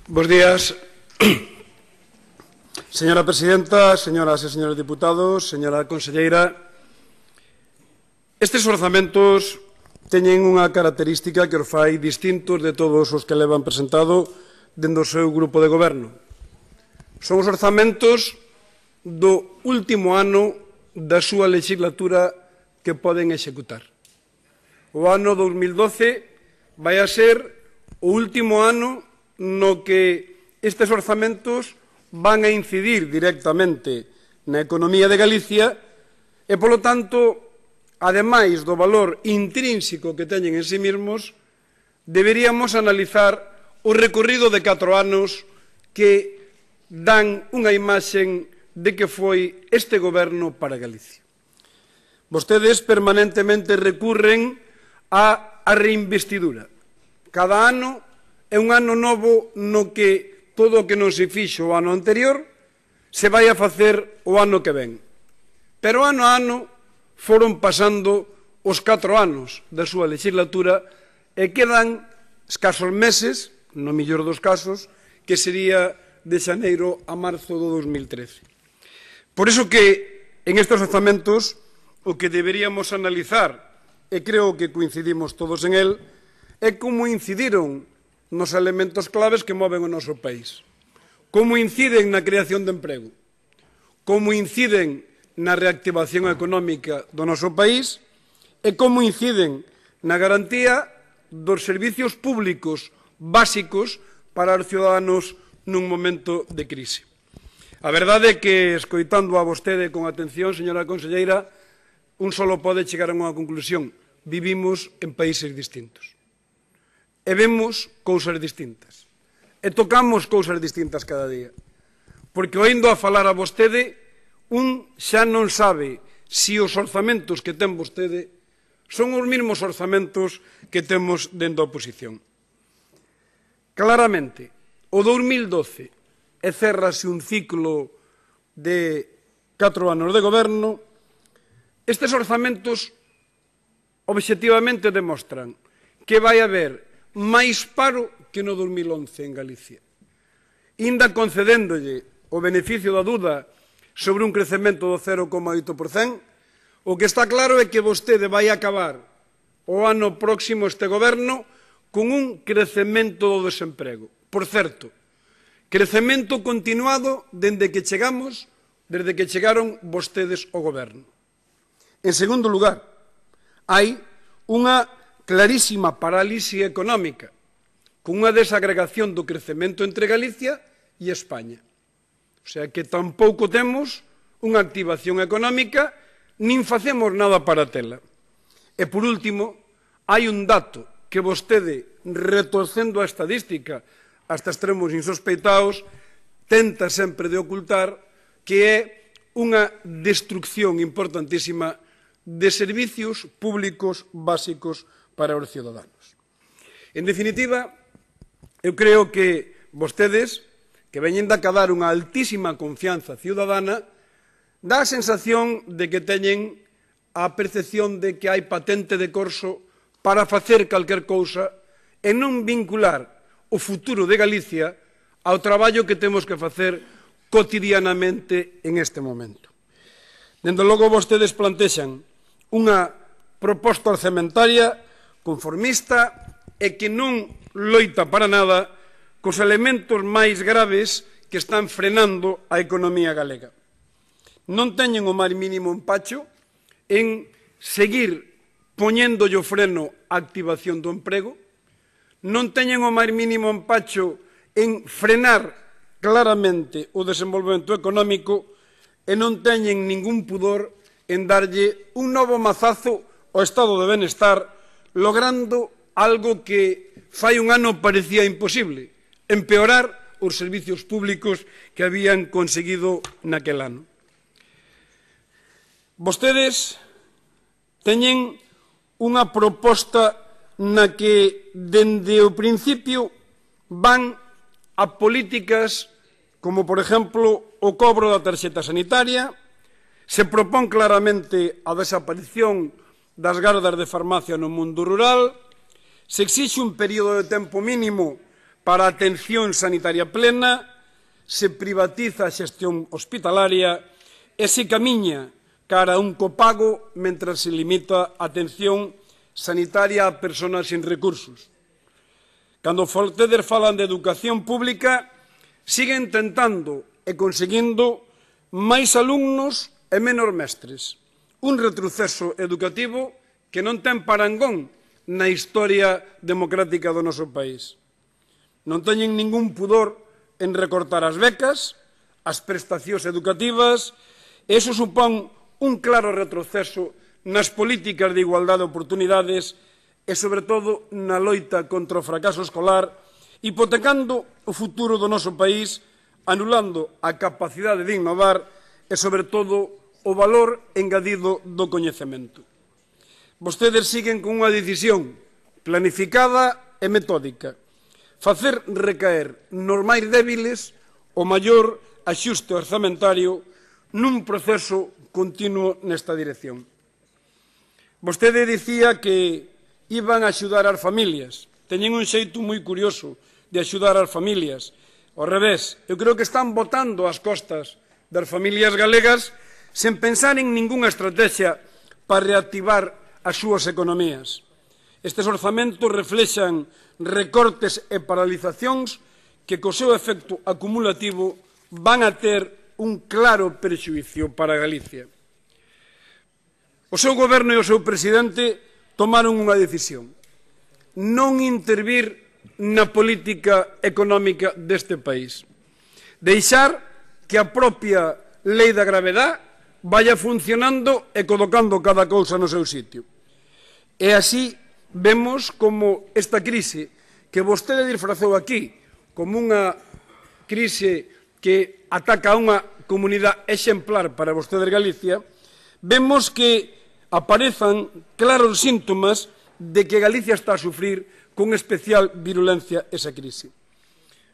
Bos días. Señora presidenta, señoras e señores diputados, señora conselleira, estes orzamentos teñen unha característica que os fai distintos de todos os que levan presentado dende o seu grupo de goberno. Son os orzamentos do último ano da súa legislatura que poden executar. O ano 2012 vai a ser o último ano no que estes orzamentos van a incidir directamente na economía de Galicia e, polo tanto, ademais do valor intrínseco que teñen en sí mesmos, deberíamos analizar o recorrido de 4 anos que dan unha imaxe de que foi este goberno para Galicia. Vostedes permanentemente recurren á reinvestidura. Cada ano é un ano novo no que todo o que non se fixo o ano anterior se vai a facer o ano que ven. Pero ano a ano foron pasando os 4 anos da súa legislatura e quedan escasos meses, no mellor dos casos, que sería de xaneiro a marzo do 2013. Por iso que en estes orzamentos o que deberíamos analizar, e creo que coincidimos todos en el, é como incidiron nos elementos claves que moven o noso país. Como inciden na creación de emprego, como inciden na reactivación económica do noso país e como inciden na garantía dos servicios públicos básicos para os ciudadanos nun momento de crise. A verdade é que, escoitando a vostede con atención, señora conselleira, un solo pode chegar a unha conclusión: vivimos en países distintos. E vemos cousas distintas. E tocamos cousas distintas cada día. Porque oindo a falar a vostede, un xa non sabe se os orzamentos que ten vostede son os mesmos orzamentos que temos dentro da oposición. Claramente, o 2012 e cerrase un ciclo de 4 anos de goberno, estes orzamentos obxectivamente demostran que vai haber máis paro que no 2011 en Galicia. Inda concedéndolle o beneficio da duda sobre un crecemento do 0,8%, o que está claro é que vostede vai acabar o ano próximo este goberno con un crecemento do desemprego. Por certo, crecemento continuado desde que chegaron vostedes ao goberno. En segundo lugar, hai unha clarísima parálise económica, con unha desagregación do crecemento entre Galicia e España. O sea que tampouco temos unha activación económica, nin facemos nada para tela. E, por último, hai un dato que vostede, retorcendo a estadística hasta extremos insospeitados, tenta sempre de ocultar, que é unha destrucción importantísima de servicios públicos básicos para os ciudadanos. En definitiva, eu creo que vostedes, que veñen de acadar unha altísima confianza ciudadana, dá a sensación de que teñen a percepción de que hai patente de corso para facer calquer cousa e non vincular o futuro de Galicia ao traballo que temos que facer cotidianamente en este momento. Dende logo, vostedes plantexan unha proposta orzamentaria conformista e que non loita para nada cos elementos máis graves que están frenando a economía galega. Non teñen o máis mínimo empacho en seguir poñéndolle o freno á activación do emprego, non teñen o máis mínimo empacho en frenar claramente o desenvolvemento económico e non teñen ningún pudor en darlle un novo mazazo ao estado de benestar, logrando algo que fai un ano parecía imposible: empeorar os servicios públicos que habían conseguido naquel ano. Vostedes teñen unha proposta na que, dende o principio, van a políticas como, por exemplo, o cobro da tarxeta sanitaria. Se propón claramente a desaparición das gardas de farmacia no mundo rural, se exixe un período de tempo mínimo para a atención sanitaria plena, se privatiza a xestión hospitalaria e se camiña cara a un copago mentre se limita a atención sanitaria a persoas sin recursos. Cando vostedes falan de educación pública, siguen tentando e conseguindo máis alumnos e menos mestres. Un retroceso educativo que non ten parangón na historia democrática do noso país. Non teñen ningún pudor en recortar as becas, as prestacións educativas, e iso supón un claro retroceso nas políticas de igualdade de oportunidades e, sobre todo, na loita contra o fracaso escolar, hipotecando o futuro do noso país, anulando a capacidade de innovar e, sobre todo, o valor engadido do coñecemento. Vostedes siguen con unha decisión planificada e metódica, facer recaer nos máis débiles o maior axuste orzamentario nun proceso continuo nesta dirección. Vostede dicía que iban a axudar as familias. Teñen un xeito moi curioso de axudar as familias. Ao revés, eu creo que están botando as costas das familias galegas sen pensar en ningunha estrategia para reactivar as súas economías. Estes orzamentos reflexan recortes e paralizacións que, co seu efecto acumulativo, van a ter un claro prexuízo para Galicia. O seu goberno e o seu presidente tomaron unha decisión: non intervir na política económica deste país. Deixar que a propia lei da gravedade vaya funcionando e colocando cada cousa no seu sitio. E así vemos como esta crise que vostede disfrazou aquí como unha crise que ataca a unha comunidade exemplar para vostedes Galicia, vemos que aparezan claros síntomas de que Galicia está a sufrir con especial virulencia esa crise.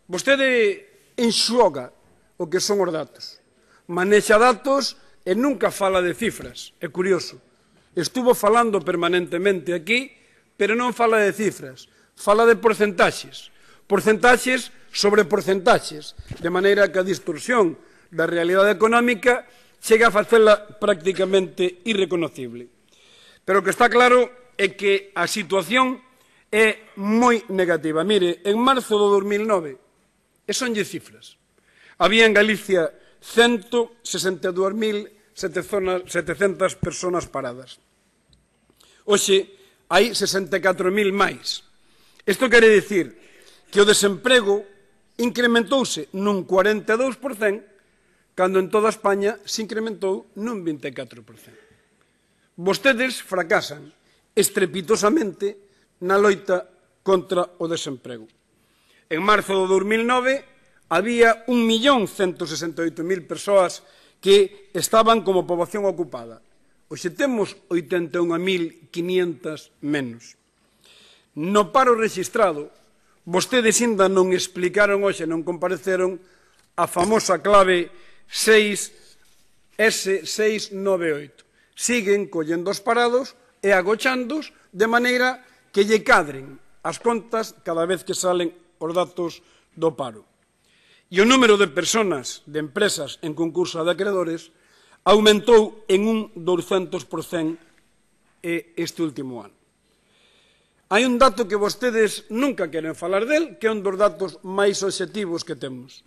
Vostede enxuga o que son os datos, manexa datos e nunca fala de cifras. É curioso. Estuvo falando permanentemente aquí, pero non fala de cifras, fala de porcentaxes. Porcentaxes sobre porcentaxes, de maneira que a distorsión da realidade económica chega a facela prácticamente irreconocible. Pero o que está claro é que a situación é moi negativa. Mire, en marzo do 2009, e sonlle cifras, había en Galicia 162.700 persoas paradas. Hoxe hai 64.000 máis. Isto quere dicir que o desemprego incrementouse nun 42%, cando en toda España se incrementou nun 24%. Vostedes fracasan estrepitosamente na loita contra o desemprego. En marzo do 2009 había 1.168.000 persoas que estaban como poboación ocupada. Hoxe temos 81.500 menos. No paro rexistrado, vostedes ainda non explicaron hoxe, non compareceron, a famosa clave 6S698. Siguen collendo os parados e agochandos de maneira que lle cadren as contas cada vez que salen os datos do paro. E o número de persoas, de empresas en concurso de acreedores, aumentou en un 200% este último ano. Hai un dato que vostedes nunca queren falar del, que é un dos datos máis obxectivos que temos,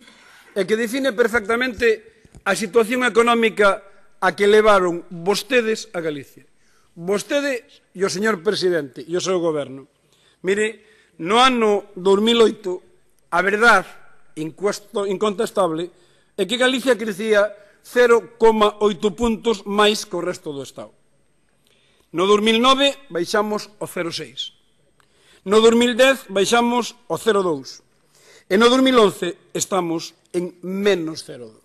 e que define perfectamente a situación económica a que levaron vostedes a Galicia. Vostedes e o señor presidente e o seu goberno. Mire, no ano 2008, a verdade incontestable é que Galicia crecía 0,8 puntos máis que o resto do Estado. No 2009 baixamos o 0,6. No 2010 baixamos o 0,2. E no 2011 estamos en menos 0,2.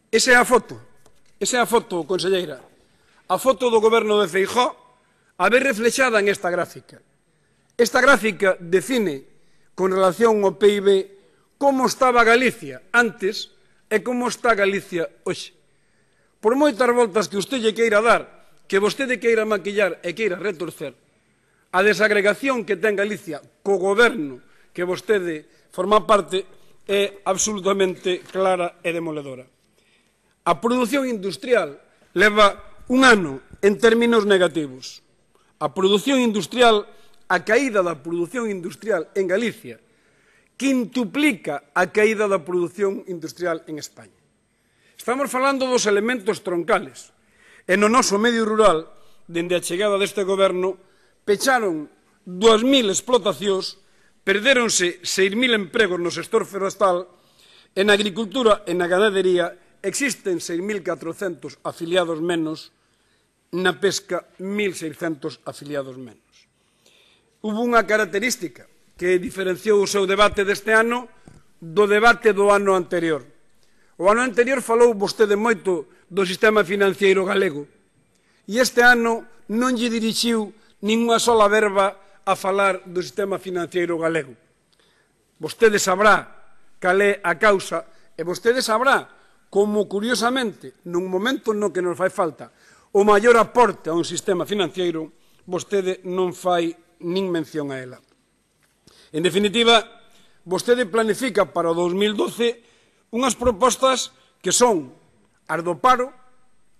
Esa é a foto, conselleira. A foto do goberno de Feijóo a ver reflexada en esta gráfica. Esta gráfica define, con relación ao PIB, como estaba Galicia antes e como está Galicia hoxe. Por moitas voltas que usted lle queira dar, que vostede queira maquillar e queira retorcer, a desagregación que ten Galicia co goberno que vostede forma parte é absolutamente clara e demoledora. A produción industrial leva un ano en términos negativos. A produción industrial, a caída da produción industrial en Galicia, quintuplica a caída da produción industrial en España. Estamos falando dos elementos troncales. E no noso medio rural, dende a chegada deste goberno, pecharon 2.000 explotacións, perdéronse 6.000 empregos no sector forestal, e na agricultura e na ganadería existen 6.400 afiliados menos, na pesca 1.600 afiliados menos. Hubo unha característica que diferenciou o seu debate deste ano do debate do ano anterior. O ano anterior falou vostede moito do sistema financiero galego e este ano non lle dirixiu ninguna sola verba a falar do sistema financiero galego. Vostede sabrá cal é a causa e vostede sabrá como, curiosamente, nun momento no que nos fai falta o maior aporte a un sistema financiero, vostede non fai nin mención a ela. En definitiva, vostede planifica para o 2012 unhas propostas que son as do paro,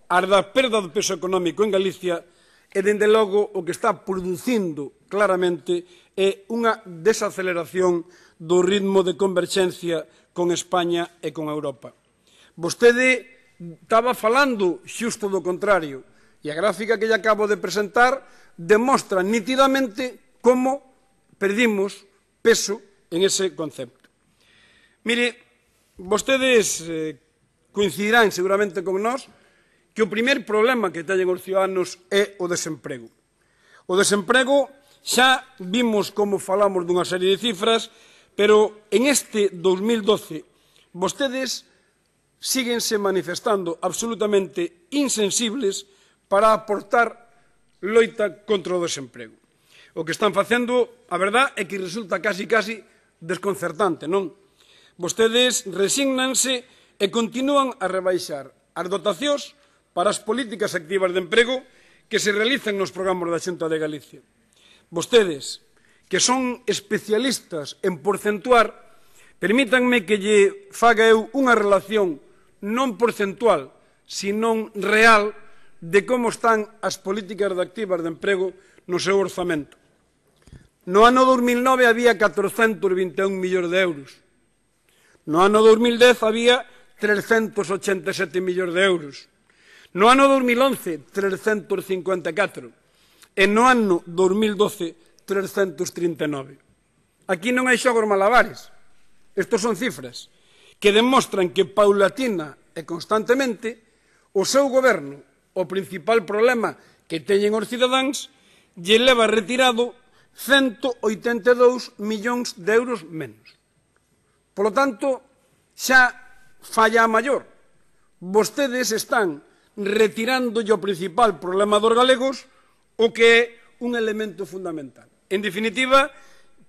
as da perda do peso económico en Galicia e, dende logo, o que está producindo claramente é unha desaceleración do ritmo de converxencia con España e con Europa. Vostede estaba falando xusto do contrario e a gráfica que lle acabo de presentar demostra nitidamente como perdimos peso en ese concepto. Mire, vostedes coincidirán seguramente con nós que o primeiro problema que teñen os ciudadanos é o desemprego. O desemprego xa vimos como falamos dunha serie de cifras, pero en este 2012 vostedes síguense manifestando absolutamente insensibles para aportar loita contra o desemprego. O que están facendo, a verdad, é que resulta casi desconcertante, non? Vostedes resígnanse e continúan a rebaixar as dotacións para as políticas activas de emprego que se realizan nos programas da Xunta de Galicia. Vostedes, que son especialistas en porcentuar, permítanme que lle faga eu unha relación non porcentual, sino real, de como están as políticas activas de emprego no seu orzamento. No ano 2009 había 421 millóns de euros. No ano 2010 había 387 millóns de euros. No ano 2011, 354. E no ano 2012, 339. Aquí non hai xogos malabares. Estos son cifras que demostran que paulatina e constantemente o seu goberno, o principal problema que teñen os cidadáns, lle leva retirado 182 millóns de euros menos. Por lo tanto, xa falla a maior. Vostedes están retirándolle o principal problema dos galegos, o que é un elemento fundamental. En definitiva,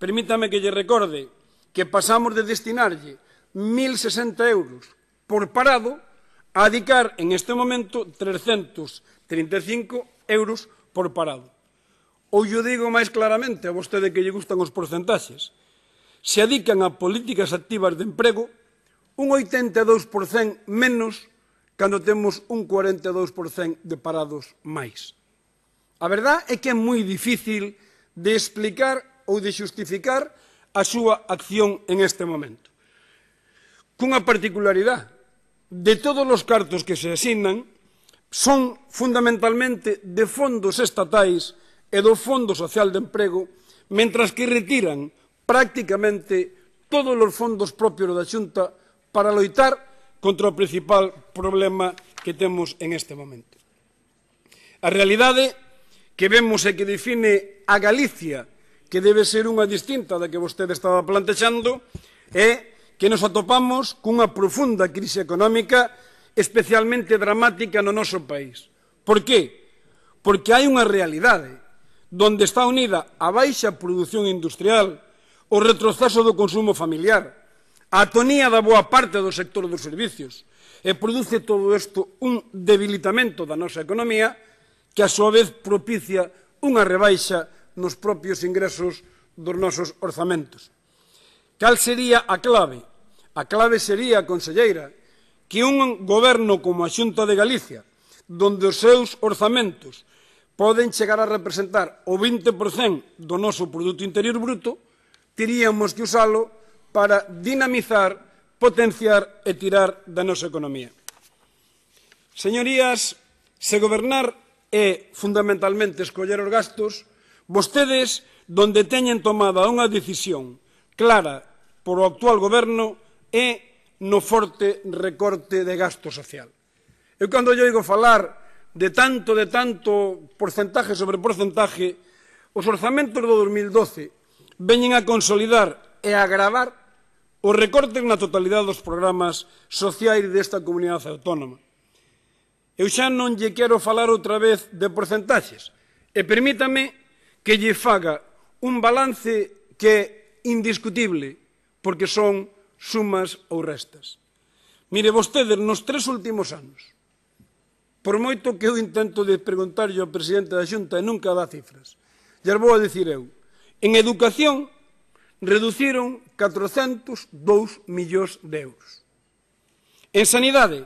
permítame que lle recorde que pasamos de destinarlle 1.060 euros por parado a dedicar en este momento 335 euros por parado. Ou yo digo máis claramente a vostede que lle gustan os porcentaxes. Se adican a políticas activas de emprego un 82% menos cando temos un 42% de parados máis. A verdade é que é moi difícil de explicar ou de xustificar a súa acción en este momento. Cunha particularidade, de todos os cartos que se asignan son fundamentalmente de fondos estatais e do Fondo Social de Emprego, mentras que retiran prácticamente todos os fondos propios da Xunta para loitar contra o principal problema que temos en este momento. A realidade que vemos e que define a Galicia, que debe ser unha distinta da que vostede estaba plantexando, é que nos atopamos cunha profunda crise económica especialmente dramática no noso país. Por qué? Porque hai unha realidade donde está unida a baixa produción industrial, o retroceso do consumo familiar, a atonía da boa parte do sector dos servicios, e produce todo isto un debilitamento da nosa economía que, a súa vez, propicia unha rebaixa nos propios ingresos dos nosos orzamentos. Cal sería a clave? A clave sería, conselleira, que un goberno como a Xunta de Galicia, donde os seus orzamentos poden chegar a representar o 20% do noso Produto Interior Bruto, teríamos que usalo para dinamizar, potenciar e tirar da nosa economía. Señorías, se gobernar é fundamentalmente escoller os gastos, vostedes, donde teñen tomada unha decisión clara por o actual goberno, é no forte recorte de gasto social. Eu, cando lle oigo falar de tanto porcentaje sobre porcentaje, os orzamentos do 2012 veñen a consolidar e a agravar os recortes na totalidade dos programas sociais desta comunidade autónoma. Eu xa non lle quero falar outra vez de porcentaxes, e permítame que lle faga un balance que é indiscutible, porque son sumas ou restas. Mire, vostedes, nos 3 últimos anos, por moito que eu intento de preguntarlle ao presidente da Xunta e nunca dá cifras, lles vou a dicir eu, en educación reduciron 402 millóns de euros. En sanidade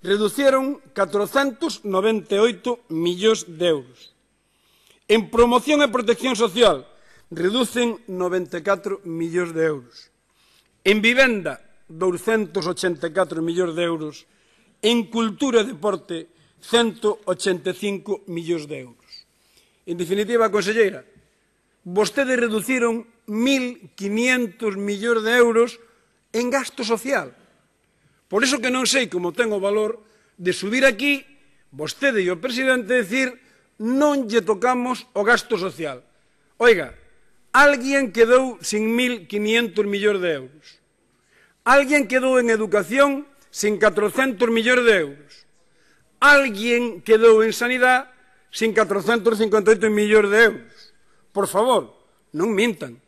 reduciron 498 millóns de euros. En promoción e protección social reducen 94 millóns de euros. En vivenda, 284 millóns de euros. En cultura e deporte, 185 millóns de euros. En definitiva, conselleira, vostedes reduciron 1.500 millóns de euros en gasto social. Por iso que non sei como ten o valor de subir aquí, vostede e o presidente, decir non lle tocamos o gasto social. Oiga, alguén quedou sin 1.500 millóns de euros. Alguén quedou en educación sin 400 millóns de euros. Alguén quedou en sanidade sin 458 millóns de euros. Por favor, non mintan.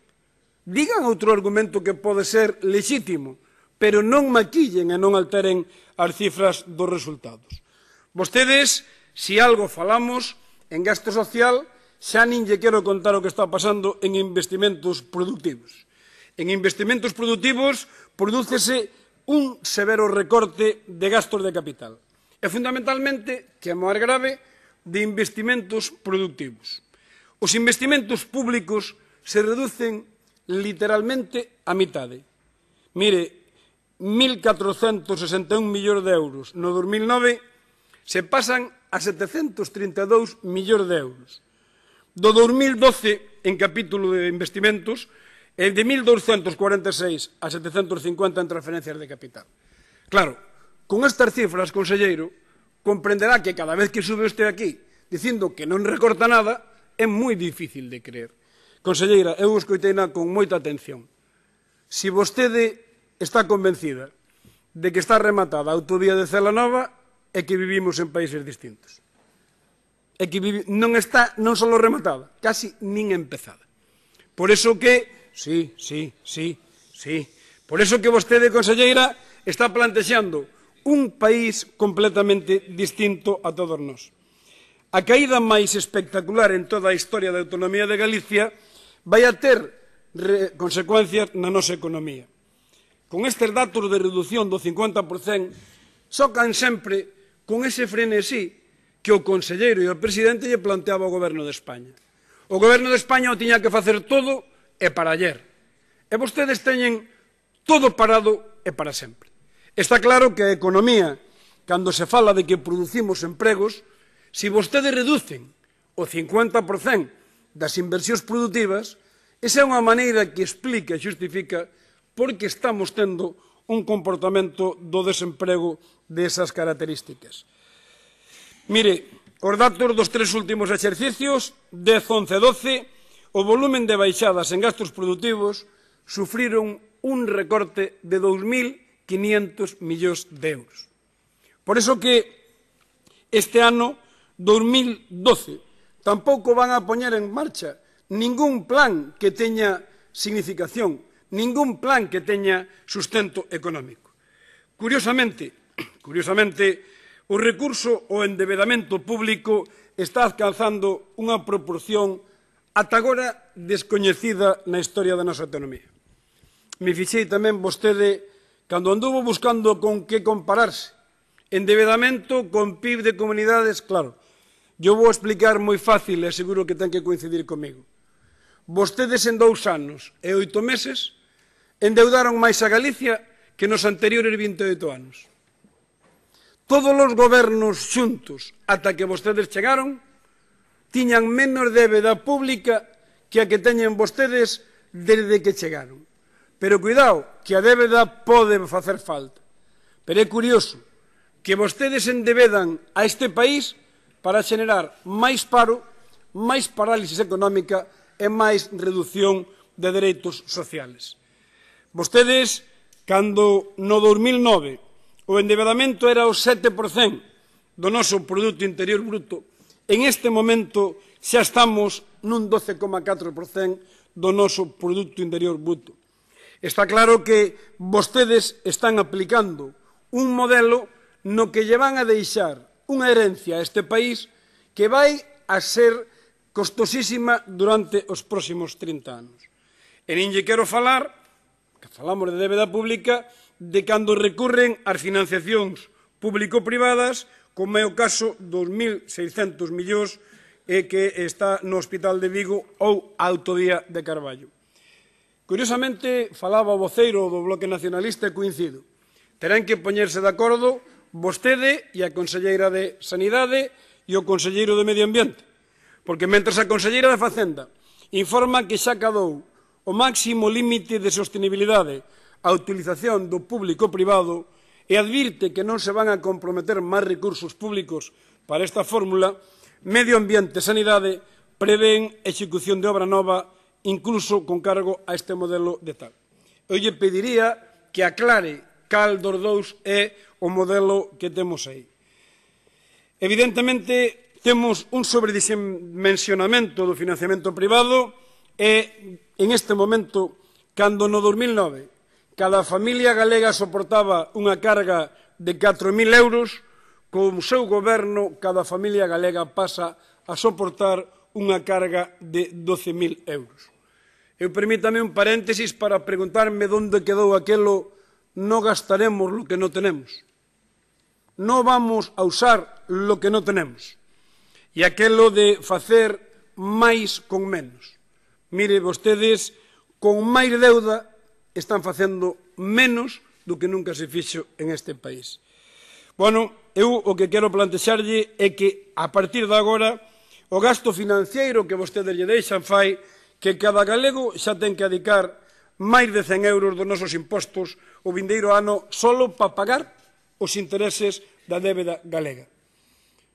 Digan outro argumento que pode ser lexítimo, pero non maquillen e non alteren as cifras dos resultados. Vostedes, se algo falamos en gasto social, xa nin lle quero contar o que está pasando en investimentos productivos. En investimentos productivos prodúcese un severo recorte de gastos de capital. E, fundamentalmente, que é máis grave, de investimentos productivos. Os investimentos públicos se reducen literalmente a mitade. Mire, 1.461 millóns de euros no 2009 se pasan a 732 millóns de euros. Do 2012, en capítulo de investimentos, é de 1.246 a 750 en transferencias de capital. Claro, con estas cifras, conselleiro, comprenderá que cada vez que sube usted aquí dicindo que non recorta nada, é moi difícil de creer. Conselleira, eu escoiteina con moita atención. Se vostede está convencida de que está rematada a autovía de Celanova, é que vivimos en países distintos. É que non está non só rematada, casi nin empezada. Por eso que, sí, por eso que vostede, conselleira, está plantexando un país completamente distinto a todos nós. A caída máis espectacular en toda a historia da autonomía de Galicia vai a ter consecuencias na nosa economía. Con estes datos de reducción do 50%, xocan sempre con ese frenesí que o conselleiro e o presidente lle planteaba ao Goberno de España. O Goberno de España o tiña que facer todo e para ayer. E vostedes teñen todo parado e para sempre. Está claro que a economía, cando se fala de que producimos empregos, se vostedes reducen o 50% das inversións produtivas, esa é unha maneira que explica e xustifica por que estamos tendo un comportamento do desemprego desas características. Mire, os datos dos 3 últimos exercicios, 10, 11 e 12, o volumen de baixadas en gastos produtivos sufriron un recorte de 2.500 millóns de euros. Por iso que este ano 2012 tampouco van a poñer en marcha ningún plan que teña significación, ningún plan que teña sustento económico. Curiosamente, o recurso ao endebedamento público está alcanzando unha proporción ata agora descoñecida na historia da nosa autonomía. me fixei tamén vostede, cando anduvo buscando con que compararse, endebedamento con PIB de comunidades, claro, eu vou explicar moi fácil e seguro que ten que coincidir comigo. Vostedes en 2 anos e 8 meses endeudaron máis a Galicia que nos anteriores 28 anos. Todos os gobernos xuntos, ata que vostedes chegaron, tiñan menos débeda pública que a que teñen vostedes desde que chegaron. Pero cuidado, que a débeda pode facer falta. Pero é curioso que vostedes endebedan a este país para xenerar máis paro, máis parálisis económica e máis reducción de dereitos sociales. Vostedes, cando no 2009 o endebedamento era o 7% do noso Produto Interior Bruto, en este momento xa estamos nun 12,4% do noso Produto Interior Bruto. Está claro que vostedes están aplicando un modelo no que lle van a deixar unha herencia a este país que vai a ser costosísima durante os próximos 30 anos. E nin lle quero falar, que falamos de débeda pública, de cando recurren ás financiacións público-privadas, como é o caso dos 1.600 millóns que está no Hospital de Vigo ou a Autovía de Carballo. Curiosamente, falaba o voceiro do Bloque Nacionalista e coincido. Terán que poñerse de acordo vostede e a Conselleira de Sanidade e o Conselleiro de Medio Ambiente, porque mentres a Conselleira de Facenda informa que xa cadou o máximo límite de sostenibilidade a utilización do público-privado e advirte que non se van a comprometer máis recursos públicos para esta fórmula, Medio Ambiente e Sanidade prevén execución de obra nova incluso con cargo a este modelo de tal. Eu lle pediría que aclare cal dos dous é o modelo que temos aí. Evidentemente, temos un sobredimensionamento do financiamento privado e, en este momento, cando no 2009 cada familia galega soportaba unha carga de 4.000 euros, con o seu goberno cada familia galega pasa a soportar unha carga de 12.000 euros. Eu permítame un paréntesis para preguntarme onde quedou aquelo no gastaremos lo que no tenemos. No vamos a usar lo que no tenemos. E aquelo de facer máis con menos. Mire, vostedes, con máis deuda, están facendo menos do que nunca se fixo en este país. Bueno, eu o que quero plantexarlle é que, a partir de agora, o gasto financiero que vostedes lle deixan fai que cada galego xa ten que adicar máis de 100 euros dos nosos impostos o vindeiro ano solo para pagar os intereses da débeda galega.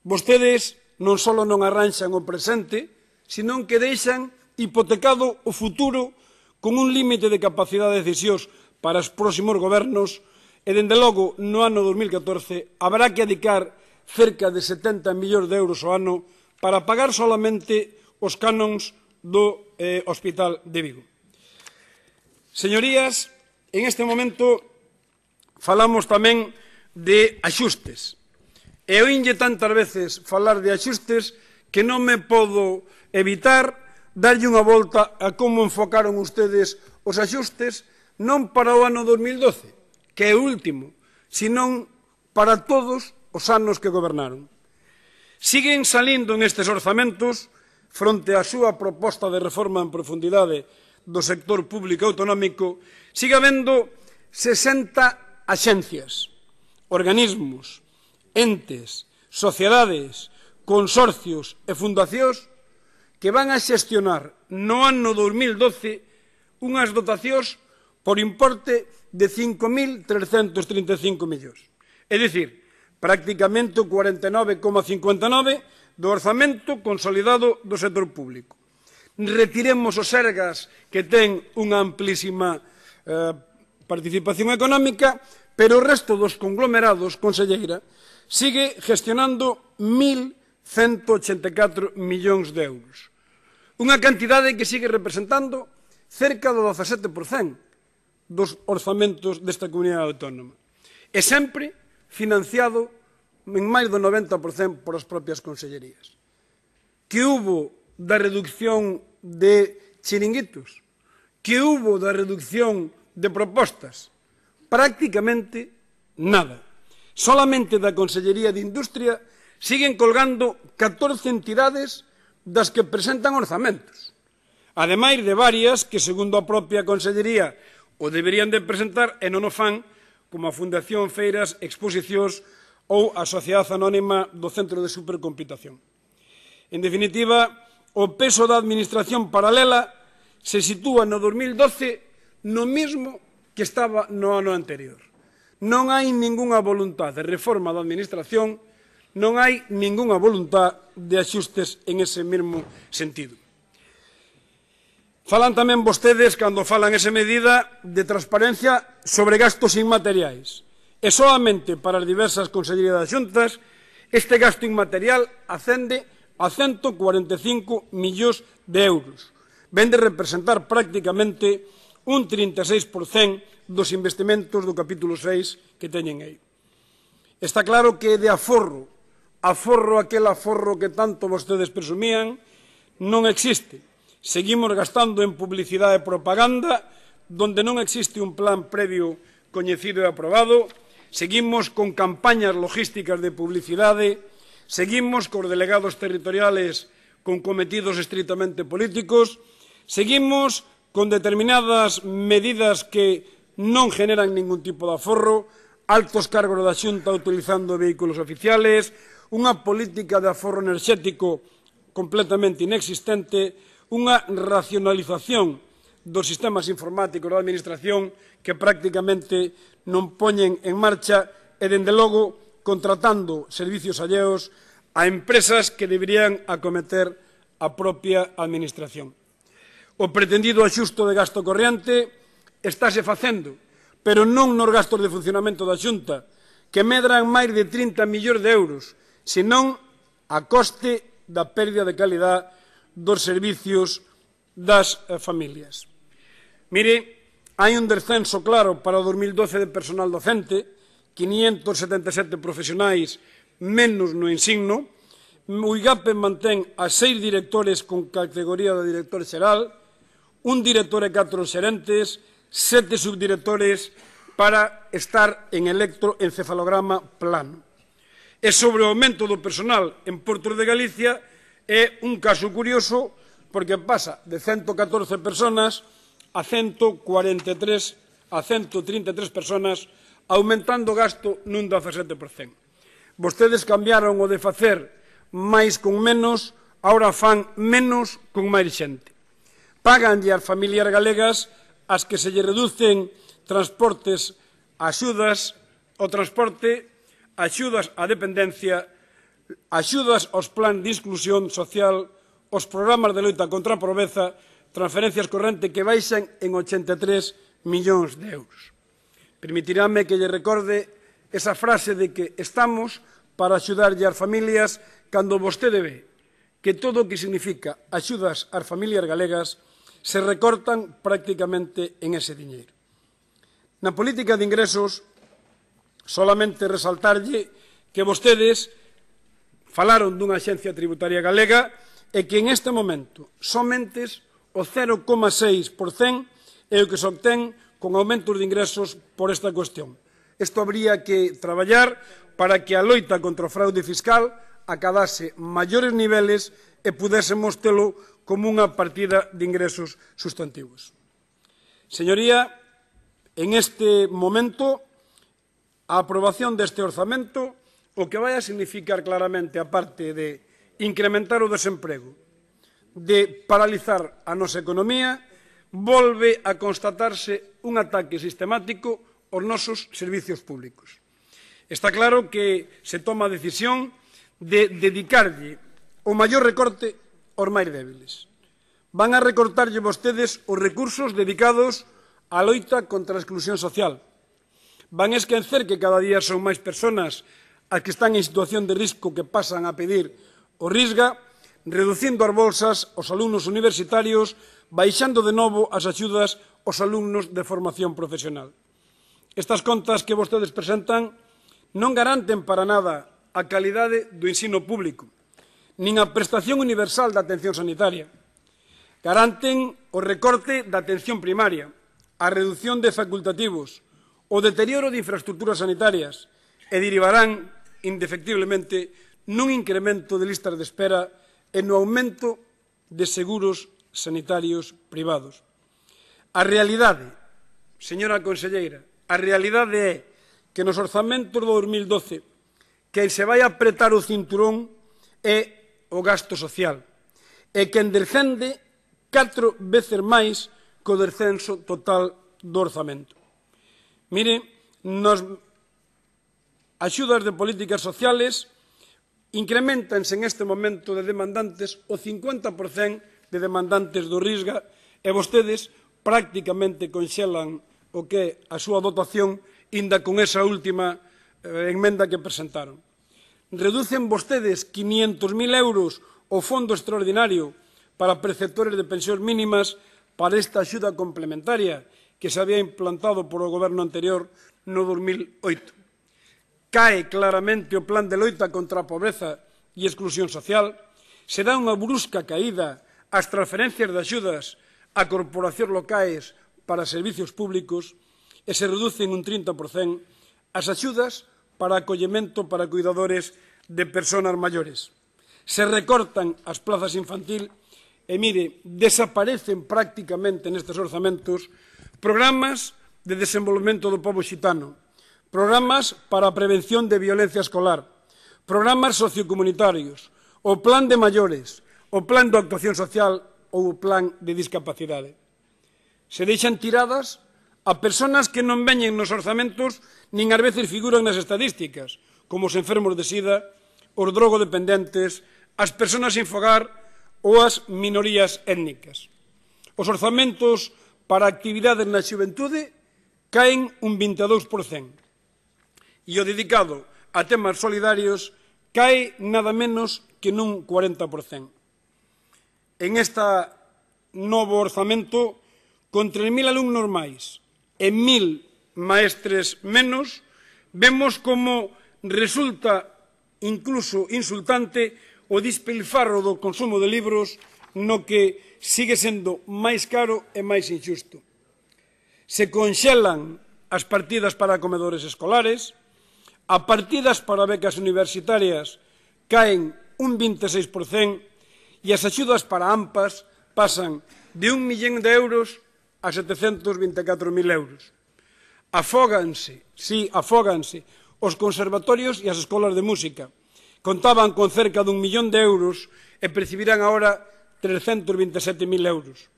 Vostedes non só non arranxan o presente, senón que deixan hipotecado o futuro con un límite de capacidade de decisións para os próximos gobernos e, dende logo, no ano 2014 haberá que adicar cerca de 70 millóns de euros ao ano para pagar solamente os canons do Hospital de Vigo. Señorías, en este momento falamos tamén de axustes. E oínlle tantas veces falar de axustes que non me podo evitar darlle unha volta a como enfocaron ustedes os axustes non para o ano 2012, que é o último, senón para todos os anos que gobernaron. Siguen salindo nestes orzamentos, fronte á súa proposta de reforma en profundidade do sector público autonómico, sigue habendo 60 axencias, organismos, entes, sociedades, consorcios e fundacións que van a xestionar no ano 2012 unhas dotacións por importe de 5.335 millóns. É dicir, prácticamente o 49,59% do orzamento consolidado do sector público. Retiremos os sergas que ten unha amplísima participación económica, pero o resto dos conglomerados, conselleira, sigue gestionando 1.184 millóns de euros. Unha cantidade que sigue representando cerca do 17% dos orzamentos desta comunidade autónoma. E sempre financiado en máis do 90% por as propias consellerías. Que hubo da reducción de chiringuitos, que hubo da reducción de propostas? Prácticamente nada. Solamente da Consellería de Industria siguen colgando 14 entidades das que presentan orzamentos, ademais de varias que, segundo a propia Consellería, o deberían de presentar e non o fan, como a Fundación Feiras, Exposicións ou a Sociedade Anónima do Centro de Supercomputación. En definitiva, o peso da administración paralela se sitúa no 2012 no mesmo que estaba no ano anterior. Non hai ningunha voluntad de reforma da administración, non hai ningunha voluntad de axustes en ese mesmo sentido. Falan tamén vostedes, cando falan esa medida, de transparencia sobre gastos inmateriais. E solamente para as diversas consellerías das xuntas, este gasto inmaterial ascende a 145 millóns de euros. Ven de representar prácticamente un 36% dos investimentos do capítulo 6 que teñen aí. Está claro que de aforro aquel aforro que tanto vostedes presumían, non existe. Seguimos gastando en publicidade e propaganda, donde non existe un plan previo coñecido e aprobado, seguimos con campañas logísticas de publicidade, seguimos cos delegados territoriales con cometidos estritamente políticos, seguimos con determinadas medidas que non generan ningún tipo de aforro, altos cargos da Xunta utilizando vehículos oficiales, unha política de aforro enerxético completamente inexistente, unha racionalización dos sistemas informáticos da Administración que prácticamente non poñen en marcha e, dende logo, contratando servicios alleos a empresas que deberían acometer a propia Administración. O pretendido axusto de gasto corriente estáse facendo, pero non nos gastos de funcionamento da Xunta, que medran máis de 30 millóns de euros, senón a coste da pérdida de calidad dos servicios das familias. Mire, hai un descenso claro para o 2012 de personal docente, 577 profesionais menos no ensino, o IGAPE mantén a 6 directores con categoría de director xeral, un director e 4 xerentes, 7 subdirectores para estar en electroencefalograma plano. E sobre o aumento do personal en Portos de Galicia é un caso curioso porque pasa de 114 personas a 133 a 133 personas, aumentando o gasto nun 17%. Vostedes cambiaron o de facer máis con menos, agora fan menos con máis xente. Paganlle ás familias galegas as que se lle reducen transportes, axudas ao transporte, axudas á dependencia, axudas aos plans de inclusión social, os programas de loita contra a pobreza, transferencias corrente que baixan en 83 millóns de euros. Permitirame que lle recorde esa frase de que estamos para axudarlle ás familias cando vostede ve que todo o que significa axudas ás familias galegas se recortan prácticamente en ese diñeiro. Na política de ingresos, solamente resaltarlle que vostedes falaron dunha axencia tributaria galega e que en este momento somente o 0,6% é o que se obtén con aumentos de ingresos por esta cuestión. Isto habría que traballar para que a loita contra o fraude fiscal acadase maiores niveles e pudésemos telo como unha partida de ingresos sustantivos. Señoría, en este momento, a aprobación deste orzamento o que vai a significar claramente, aparte de incrementar o desemprego, de paralizar a nosa economía, volve a constatarse un ataque sistemático aos nosos servicios públicos. Está claro que se toma a decisión de dedicarlle o maior recorte aos máis débiles. Van a recortarlle vostedes os recursos dedicados á loita contra a exclusión social. Van a esquecer que cada día son máis persoas as que están en situación de risco que pasan a pedir o Risga, reducindo as bolsas aos alumnos universitarios, baixando de novo as axudas aos alumnos de formación profesional. Estas contas que vostedes presentan non garanten para nada a calidade do ensino público, nin a prestación universal da atención sanitaria. Garanten o recorte da atención primaria, a reducción de facultativos, o deterioro de infraestructuras sanitarias e derivarán, indefectiblemente, nun incremento de listas de espera e no aumento de seguros sanitarios privados. A realidade, señora conselleira, a realidade é que nos orzamentos do 2012 quen se vai apretar o cinturón é o gasto social e quen descende 4 veces máis co descenso total do orzamento. Mire, nas axudas de políticas sociales incrementanse en este momento de demandantes o 50% de demandantes do Risga e vostedes prácticamente conxelan o que é a súa dotación inda con esa última enmenda que presentaron. Reducen vostedes 500.000 euros o fondo extraordinario para preceptores de pensións mínimas para esta axuda complementaria que se había implantado por o goberno anterior no 2008. Cae claramente o plan de loita contra a pobreza e exclusión social, se dá unha brusca caída ás transferencias de axudas a corporacións locais para servicios públicos e se reducen un 30% as axudas para acollemento para cuidadores de persoas maiores. Se recortan as plazas infantil e, mire, desaparecen prácticamente nestes orzamentos programas de desenvolvemento do pobo xitano, programas para a prevención de violencia escolar, programas sociocomunitarios, o plan de maiores, o plan de actuación social ou o plan de discapacidade. Se deixan tiradas a persoas que non veñen nos orzamentos nin ás veces figuran nas estadísticas, como os enfermos de sida, os drogodependentes, as persoas sin fogar ou as minorías étnicas. Os orzamentos para actividades na xuventude caen un 22%. E o dedicado a temas solidarios cae nada menos que nun 40%. En este novo orzamento, con 3.000 alumnos máis e 1.000 maestres menos, vemos como resulta incluso insultante o despilfarro do consumo de libros no que sigue sendo máis caro e máis injusto. Se conxelan as partidas para comedores escolares, as partidas para becas universitarias caen un 26% e as axudas para AMPAs pasan de 1 millón de euros a 724.000 euros. Afóganse, os conservatorios e as escolas de música. Contaban con cerca de 1 millón de euros e percibirán agora 327.000 euros.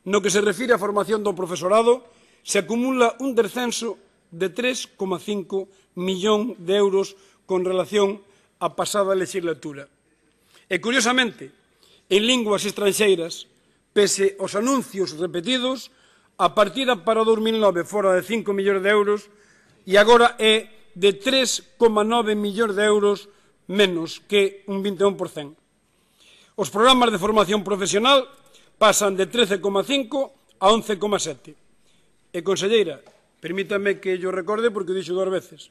No que se refire á formación do profesorado, se acumula un descenso de 3,5 millón de euros con relación á pasada legislatura. E, curiosamente, en linguas estranxeiras, pese aos anuncios repetidos, a partida para 2009 fora de 5 millóns de euros e agora é de 3,9 millóns de euros menos que un 21%. Os programas de formación profesional pasan de 13,5 a 11,7. E, conselleira, permítame que yo recorde porque o dixo 2 veces.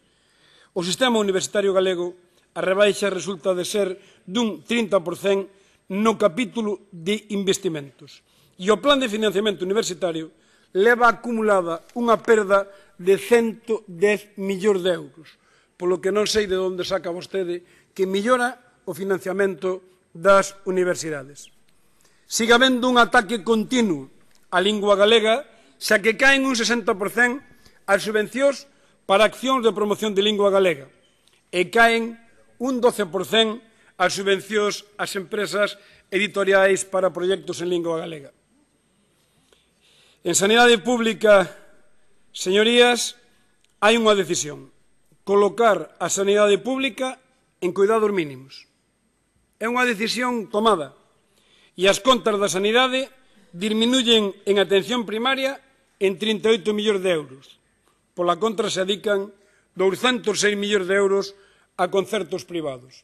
O sistema universitario galego, a rebaixa resulta de ser dun 30% no capítulo de investimentos. E o plan de financiamento universitario leva acumulada unha perda de 110 millóns de euros, polo que non sei de onde saca vostede que mellora o financiamento das universidades. Sigue habendo un ataque continuo á lingua galega, xa que caen un 60% as subvencións para accións de promoción de lingua galega e caen un 12% as subvencións ás empresas editoriais para proxectos en lingua galega. En sanidade pública, señorías, hai unha decisión: colocar a sanidade pública en cuidados mínimos. É unha decisión tomada e as contas da sanidade disminuyen en atención primaria en 38 millóns de euros. Pola contra, se adican 206 millóns de euros a concertos privados.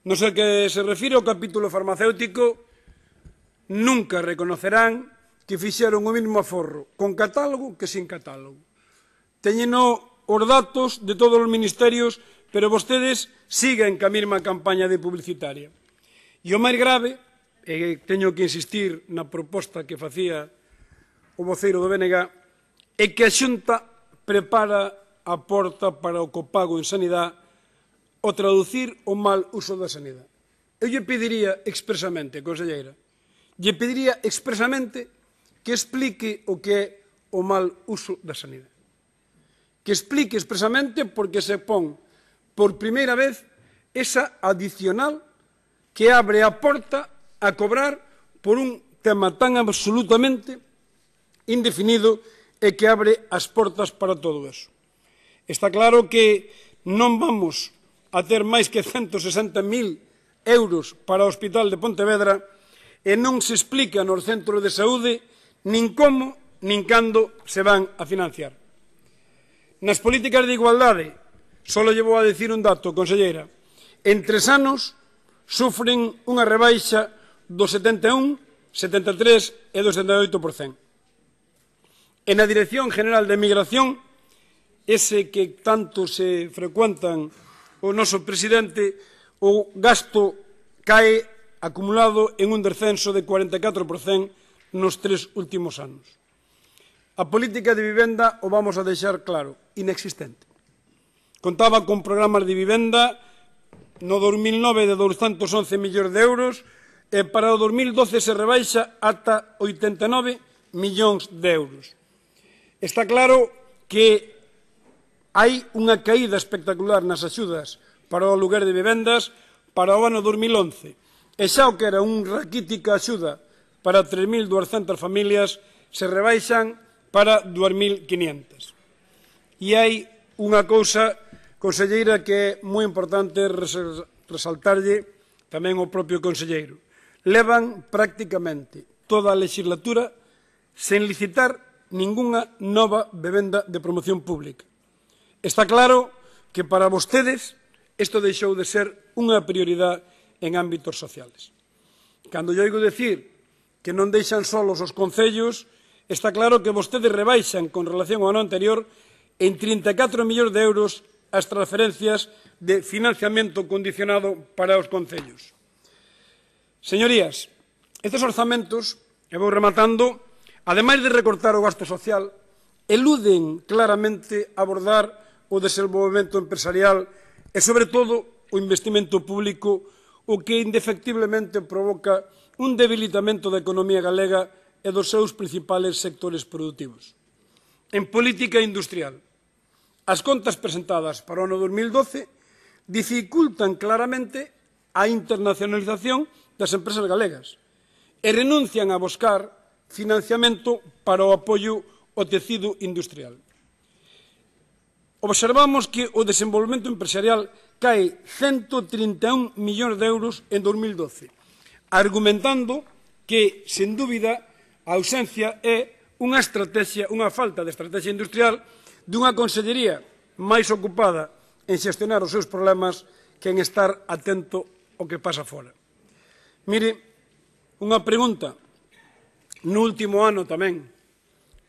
No que se refire ao capítulo farmacéutico, nunca reconocerán que fixeron o mesmo aforro con catálogo que sin catálogo. Teñeno os datos de todos os ministerios, pero vostedes siguen ca mesma campaña de publicitaria. E o máis grave, e teño que insistir na proposta que facía o voceiro do BNG, e que a Xunta prepara a porta para o copago en sanidade o traducir o mal uso da sanidade. Eu lle pediría expresamente, conselleira, lle pediría expresamente que explique o que é o mal uso da sanidade. Que explique expresamente porque se pon por primeira vez esa adicional que abre a porta a cobrar por un tema tan absolutamente indefinido e que abre as portas para todo eso. Está claro que non vamos a ter máis que 160.000 euros para o Hospital de Pontevedra e non se explica nos centros de saúde nin como nin cando se van a financiar. Nas políticas de igualdade, só lle vou a decir un dato, conselleira, en 3 anos sufren unha rebaixa do 71, 73 e do 78%. E na Dirección General de Migración, ese que tanto se frecuentan o noso presidente, o gasto cae acumulado en un descenso de 44% nos 3 últimos anos. A política de vivenda, o vamos a deixar claro, inexistente. Contaba con programas de vivenda no 2009 de 211 millóns de euros e para o 2012 se rebaixa ata 89 millóns de euros. Está claro que hai unha caída espectacular nas axudas para o aluguer de vivendas para o ano 2011 e xa o que era un raquítica axuda para 3.200 familias se rebaixan para 2.500. E hai unha cousa, conselleira, que é moi importante resaltarlle tamén ao propio conselleiro. Levan prácticamente toda a legislatura sen licitar ningunha nova vivenda de promoción pública. Está claro que para vostedes isto deixou de ser unha prioridade en ámbitos sociales. Cando yo oigo decir que non deixan solos os concellos, está claro que vostedes rebaixan con relación ao ano anterior en 34 millóns de euros as transferencias de financiamento condicionado para os concellos. Señorías, estes orzamentos, e vou rematando, ademais de recortar o gasto social, eluden claramente abordar o desenvolvemento empresarial e, sobre todo, o investimento público, o que indefectiblemente provoca un debilitamento da economía galega e dos seus principales sectores produtivos. En política industrial, as contas presentadas para o ano 2012 dificultan claramente a internacionalización das empresas galegas e renuncian a buscar financiamento para o apoio ao tecido industrial. Observamos que o desenvolvemento empresarial cae 131 millóns de euros en 2012, argumentando que, sen dúbida, a ausencia é unha falta de estrategia industrial dunha consellería máis ocupada en xestionar os seus problemas que en estar atento ao que pasa fora. Mire, unha pregunta. No último ano tamén,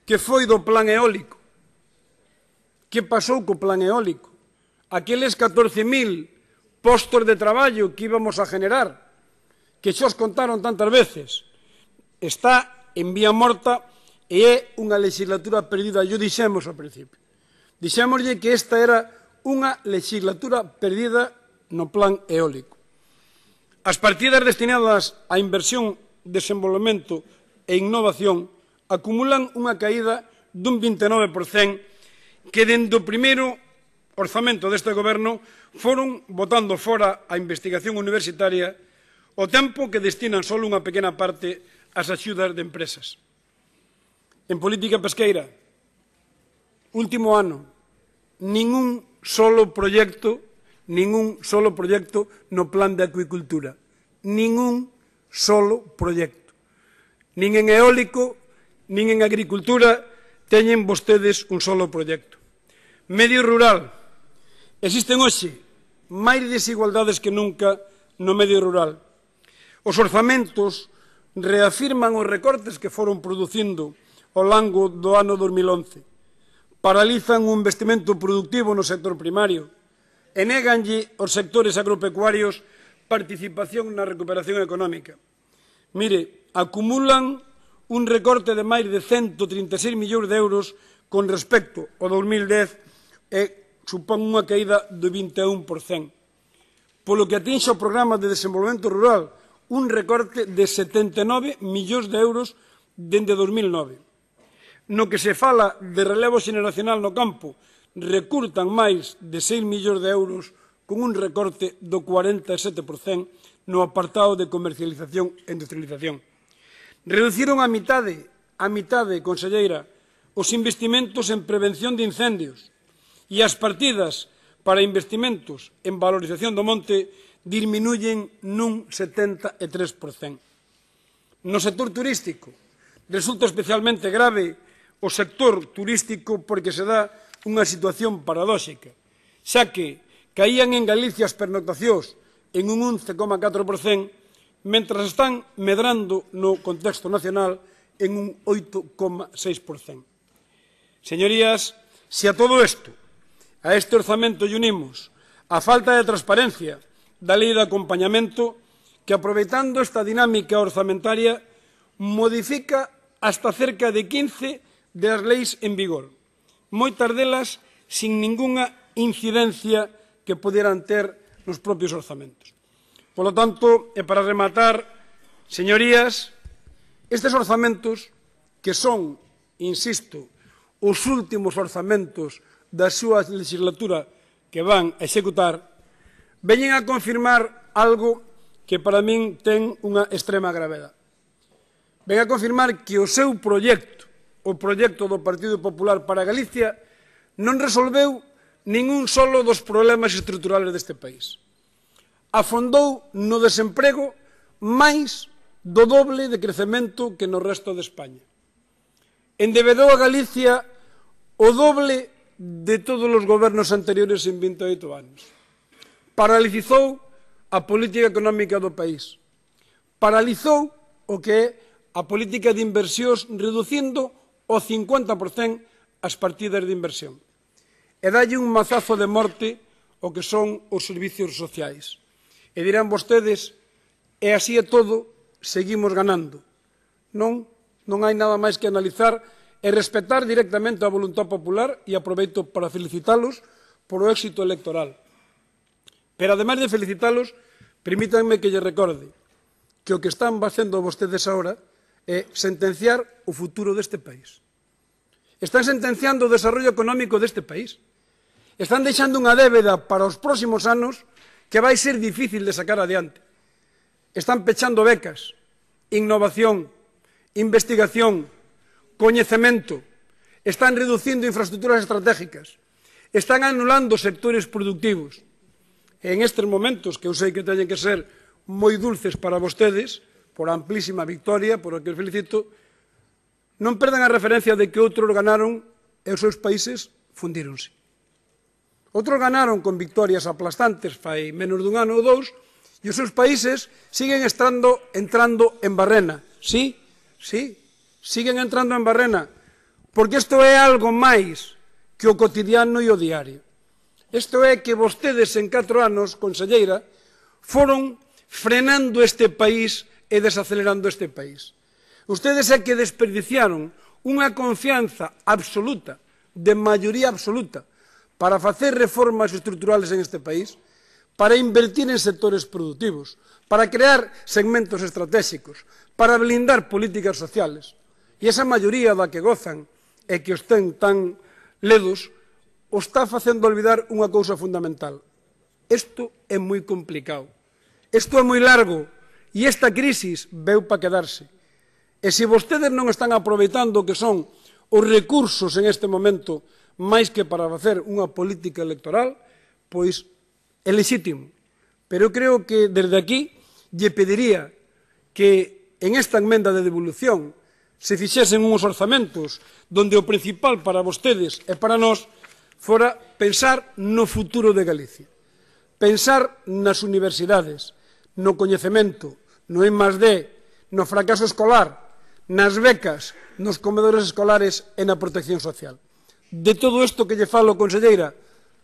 que foi do plan eólico? Que pasou co plan eólico? Aqueles 14.000 postos de traballo que íbamos a generar, que xa os contaron tantas veces, está en vía morta e é unha legislatura perdida. Yo dixemos ao principio. Dixémoslle que esta era unha legislatura perdida no plan eólico. As partidas destinadas á inversión, desenvolvemento e innovación acumulan unha caída dun 29% que dende o primeiro orzamento deste goberno foron botando fora a investigación universitaria o tempo que destinan só unha pequena parte ás axudas de empresas. En política pesqueira, último ano, ningún solo proxecto no plan de acuicultura. Ningún solo proxecto. Nin en eólico, nin en agricultura teñen vostedes un solo proxecto. Medio rural. Existen hoxe máis desigualdades que nunca no medio rural. Os orzamentos reafirman os recortes que foron producindo ao longo do ano 2011. Paralizan o investimento productivo no sector primario e néganlle aos sectores agropecuarios participación na recuperación económica. Mire, acumulan un recorte de máis de 136 millóns de euros con respecto ao 2010 supón unha caída do 21%. Polo que atinxe o Programa de Desenvolvemento Rural, un recorte de 79 millóns de euros dende 2009. No que se fala de relevo xeneracional no campo, recurtan máis de 6 millóns de euros con un recorte do 47% no apartado de comercialización e industrialización. Reduciron a mitade, conselleira, os investimentos en prevención de incendios e as partidas para investimentos en valorización do monte disminuyen nun 73%. No sector turístico resulta especialmente grave o sector turístico porque se dá unha situación paradóxica, xa que caían en Galicia as pernoctacións en un 11,4%, mentras están medrando no contexto nacional en un 8,6%. Señorías, se a todo isto, a este orzamento lle unimos a falta de transparencia da lei de acompañamento, que aproveitando esta dinámica orzamentaria modifica hasta cerca de 15 das leis en vigor, moitas delas sin ningunha incidencia que pudieran ter nos propios orzamentos. Por lo tanto, e para rematar, señorías, estes orzamentos, que son, insisto, os últimos orzamentos da súa legislatura que van a executar, veñen a confirmar algo que para min ten unha extrema gravedade. Ven a confirmar que o seu proxecto, o proxecto do Partido Popular para Galicia, non resolveu ningún solo dos problemas estruturales deste país. Afondou no desemprego máis do doble de crecemento que no resto de España. Endebedou a Galicia o doble de todos os gobernos anteriores en 28 anos. Paralizou a política económica do país. Paralizou o que é a política de inversións, reducindo o 50% as partidas de inversión. E dalle un mazazo de morte o que son os servicios sociais. E dirán vostedes, e así é todo, seguimos ganando. Non hai nada máis que analizar e respetar directamente a voluntad popular, e aproveito para felicitalos por o éxito electoral. Pero, ademais de felicitalos, permítanme que lle recorde que o que están facendo vostedes agora é sentenciar o futuro deste país. Están sentenciando o desarrollo económico deste país. Están deixando unha débeda para os próximos anos que vai ser difícil de sacar adiante. Están pechando becas, innovación, investigación, coñecemento, están reducindo infraestructuras estratégicas, están anulando sectores productivos. E en estes momentos, que eu sei que teñen que ser moi dulces para vostedes, por a amplísima victoria, por o que os felicito, non perdan a referencia de que outros ganaron e os seus países fundíronse. Outros ganaron con victorias aplastantes fai menos dun ano ou dous, e os seus países siguen entrando en barrena. Sí, siguen entrando en barrena, porque isto é algo máis que o cotidiano e o diario. Isto é que vostedes en 4 anos, conselleira, foron frenando este país e desacelerando este país. Ustedes é que desperdiciaron unha confianza absoluta, de maioría absoluta, para facer reformas estruturales en este país, para invertir en sectores productivos, para crear segmentos estratégicos, para blindar políticas sociales. E esa maioría da que gozan e que os ten tan ledos, o está facendo olvidar unha cousa fundamental. Isto é moi complicado, isto é moi largo, e esta crisis veu para quedarse. E se vostedes non están aproveitando o que son os recursos en este momento máis que para facer unha política electoral, pois é lexítimo. Pero eu creo que desde aquí lle pediría que en esta emenda de devolución se fixesen uns orzamentos donde o principal para vostedes e para nós fora pensar no futuro de Galicia, pensar nas universidades, no coñecemento, no I+D, no fracaso escolar, nas becas, nos comedores escolares e na protección social. De todo isto que lle falo, conselleira,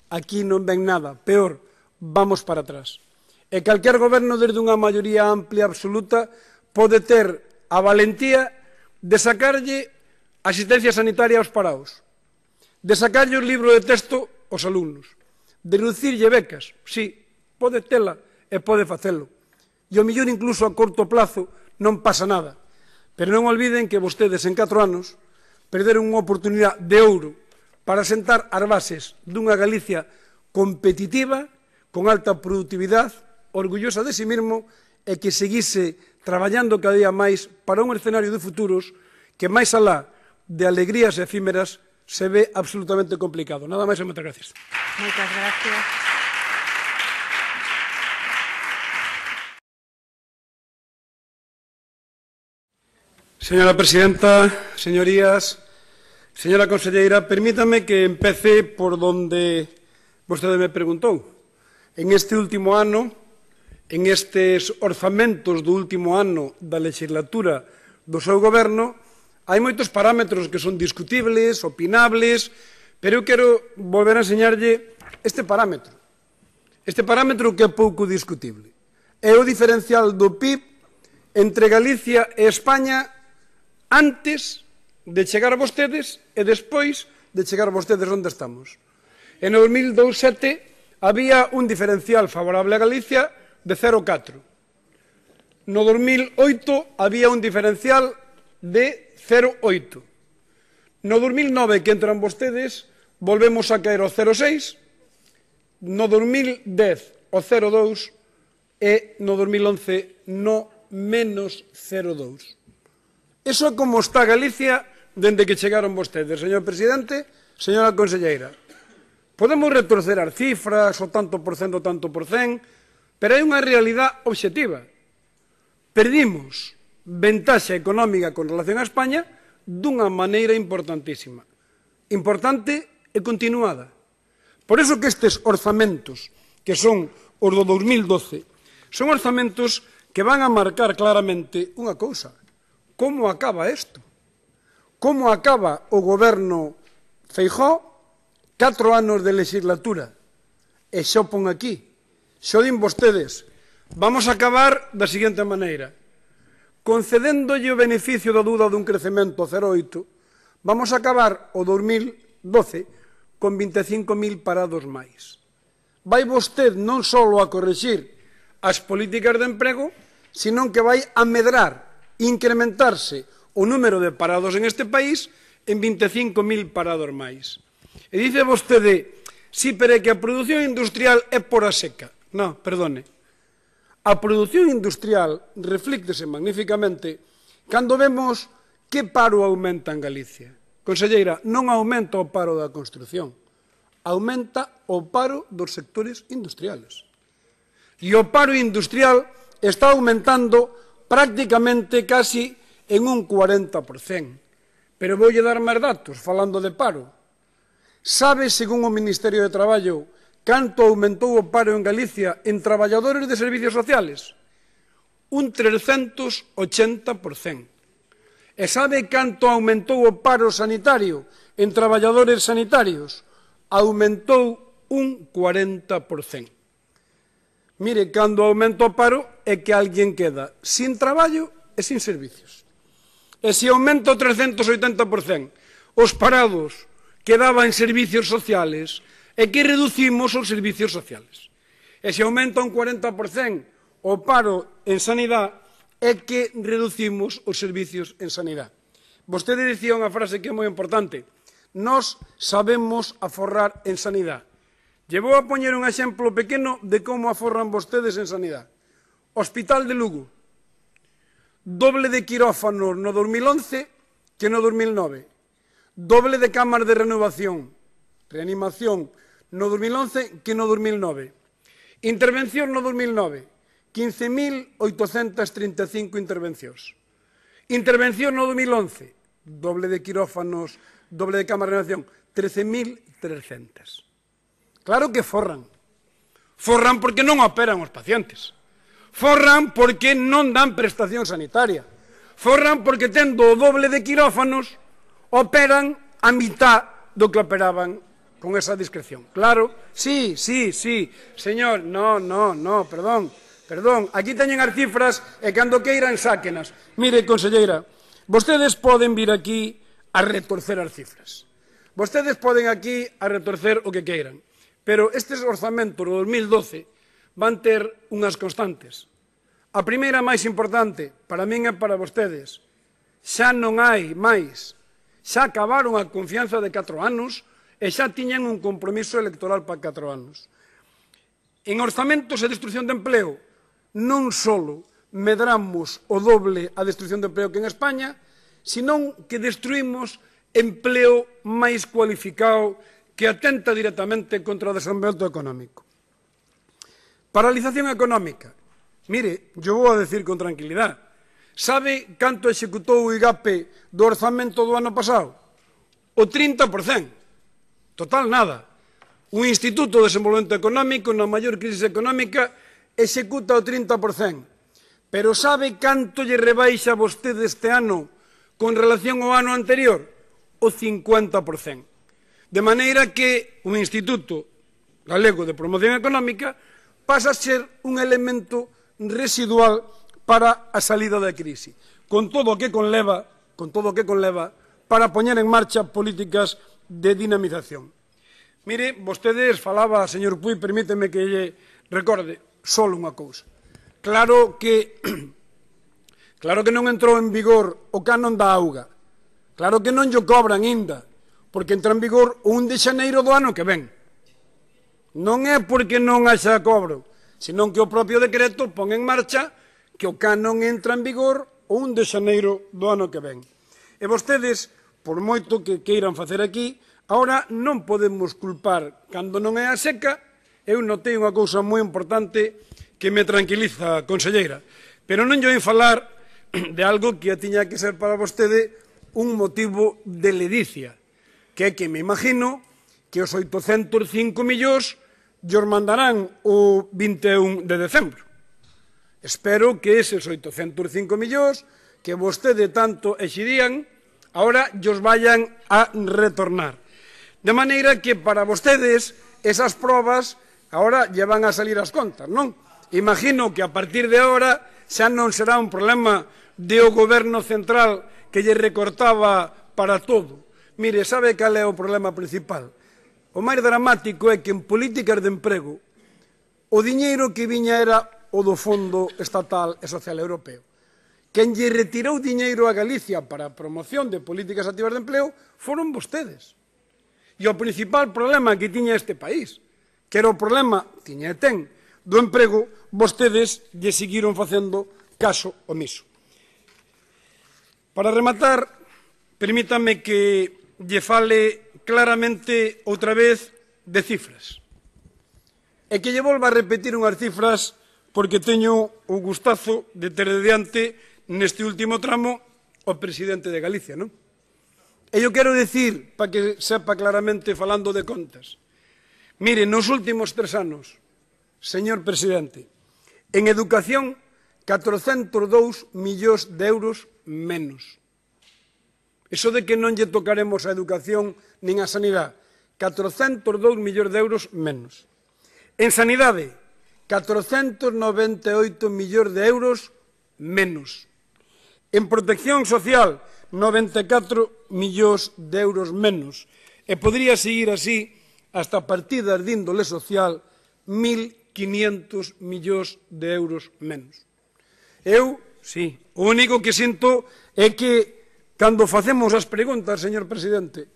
aquí non ven nada, peor, vamos para atrás. E calquer goberno desde unha maioría amplia absoluta pode ter a valentía de sacarlle asistencia sanitaria aos parados, de sacarlle o libro de texto aos alumnos, de reducirlle becas, sí, pode tela e pode facelo, e ao mellor incluso a corto plazo non pasa nada, pero non olviden que vostedes en 4 anos perderon unha oportunidade de ouro para sentar as bases dunha Galicia competitiva, con alta productividade, orgullosa de sí mesmo e que seguise traballando cada día máis para un escenario de futuros que, máis alá de alegrías efímeras, se ve absolutamente complicado. Nada máis e moitas gracias. Moitas gracias. Señora presidenta, señorías, señora conselleira, permítame que empece por donde vostede me preguntou. En este último ano, en estes orzamentos do último ano da legislatura do seu goberno, hai moitos parámetros que son discutibles, opinables, pero eu quero volver a enseñarlle este parámetro. Este parámetro que é pouco discutible. É o diferencial do PIB entre Galicia e España antes de chegar a vostedes e despois de chegar a vostedes onde estamos. En 2007 había un diferencial favorable a Galicia de 0,4. No 2008 había un diferencial de 0,8. No 2009, que entran vostedes, volvemos a caer ao 0,6. No 2010, ao 0,2. E no 2011, no menos 0,2. Eso é como está Galicia dende que chegaron vostedes, señor presidente, señora conselleira. Podemos retroceder as cifras, o tanto por cento, pero hai unha realidade obxectiva. Perdimos ventaxa económica con relación a España dunha maneira importantísima. Importante e continuada. Por iso que estes orzamentos, que son os do 2012, son orzamentos que van a marcar claramente unha cousa. Como acaba isto? Como acaba o goberno Feijóo 4 anos de legislatura? E xo pon aquí, xo din vostedes, vamos a acabar da seguinte maneira. Concedéndolle o beneficio da dúda dun crecemento 0,8, vamos a acabar o 2012 con 25.000 parados máis. Vai vostede non só a corrixir as políticas de emprego, sino que vai a medrar, incrementarse o número de parados en este país en 25.000 parados máis. E dice vostede, sí, pero é que a produción industrial é por a seca. Non, perdone. A produción industrial reflíctese magníficamente cando vemos que paro aumenta en Galicia. Conselleira, non aumenta o paro da construción, aumenta o paro dos sectores industriales. E o paro industrial está aumentando prácticamente casi en un 40%. Pero voulle dar máis datos falando de paro. Sabe, según o Ministerio de Traballo, canto aumentou o paro en Galicia en traballadores de servicios sociales? Un 380%. E sabe canto aumentou o paro sanitario en traballadores sanitarios? Aumentou un 40%. Mire, cando aumenta o paro é que alguén queda sin traballo e sin servicios. E se aumenta o 380% os parados quedaban en servicios sociales e que reducimos os servicios sociales. E se aumenta un 40% o paro en sanidade é que reducimos os servicios en sanidade. Vostede dicía unha frase que é moi importante. Nós sabemos aforrar en sanidade. Lle vou a poñer un exemplo pequeno de como aforran vostedes en sanidade. Hospital de Lugo. Doble de quirófanos no 2011 que no 2009. Doble de cámaras de renovación, reanimación, no 2011 que no 2009. Intervención no 2009. 15.835 intervencións. Intervención no 2011. Doble de quirófanos, doble de cámaras de renovación, 13.300. Claro que forran. Forran porque non operan os pacientes. Forran porque non dan prestación sanitaria. Forran porque, tendo o doble de quirófanos, operan a mitad do que operaban con esa discreción. Claro, sí, señor, no, perdón, aquí teñen as cifras e cando queiran sáquenas. Mire, conselleira, vostedes poden vir aquí a retorcer as cifras. Vostedes poden aquí a retorcer o que queiran, pero estes orzamentos do 2012 van ter unhas constantes. A primeira máis importante, para min e para vostedes, xa non hai máis, xa acabaron a confianza de 4 anos e xa tiñan un compromiso electoral para 4 anos. En orzamentos e destrucción de empleo, non só medramos o doble a destrucción de empleo que en España, senón que destruímos empleo máis cualificado que atenta directamente contra o desenvolvemento económico. Paralización económica. Mire, yo vou a decir con tranquilidade. Sabe canto executou o IGAPE do orzamento do ano pasado? O 30%. Total, nada. Un Instituto de Desenvolvemento Económico na maior crisis económica executa o 30%. Pero sabe canto lle rebaixa vostede este ano con relación ao ano anterior? O 50%. De maneira que un Instituto Galego de Promoción Económica pasa a ser un elemento residual para a salida da crise, con todo o que conleva para poñer en marcha políticas de dinamización. Mire, vostedes falaba, señor Puig, permíteme que lle recorde só unha cousa. Claro que non entrou en vigor o canon da auga, claro que non lle cobran ainda, porque entra en vigor o 1 de xaneiro do ano que ven. Non é porque non haxa cobro, senón que o propio decreto pon en marcha que o canon entra en vigor o 1 de xaneiro do ano que ven. E vostedes, por moito que queiran facer aquí, agora non podemos culpar cando non é a seca. Eu notei unha cousa moi importante que me tranquiliza, conselleira, pero non lle vou falar de algo que tiña que ser para vostede un motivo de ledicia, que é que me imagino que os 805 millóns llos mandarán o 21 de decembro. Espero que eses 805 millóns que vostede tanto exidían, agora llos vayan a retornar. De maneira que para vostedes esas probas agora lle van a salir as contas, non? Imagino que a partir de agora xa non será un problema de o goberno central que lle recortaba para todo. Mire, sabe cal é o problema principal? O máis dramático é que en políticas de emprego o diñeiro que viña era o do Fondo Estatal e Social Europeo. Quen lle retirou diñeiro a Galicia para a promoción de políticas activas de empleo foron vostedes. E o principal problema que tiña este país, que era o problema, tiña e ten, do emprego, vostedes lle seguiron facendo caso omiso. Para rematar, permítame que lle fale claramente outra vez de cifras. E que lle volva a repetir unhas cifras porque teño o gustazo de ter de diante neste último tramo o presidente de Galicia, non? E eu quero dicir, para que sepa claramente falando de contas, mire, nos últimos 3 anos, señor presidente, en educación 402 millóns de euros menos. Iso de que non lle tocaremos a educación nin a sanidade, 402 millóns de euros menos. En sanidade, 498 millóns de euros menos. En protección social, 94 millóns de euros menos. E podría seguir así hasta partidas de índole social, 1.500 millóns de euros menos. Eu, sí, o único que sinto é que cando facemos as preguntas, señor presidente,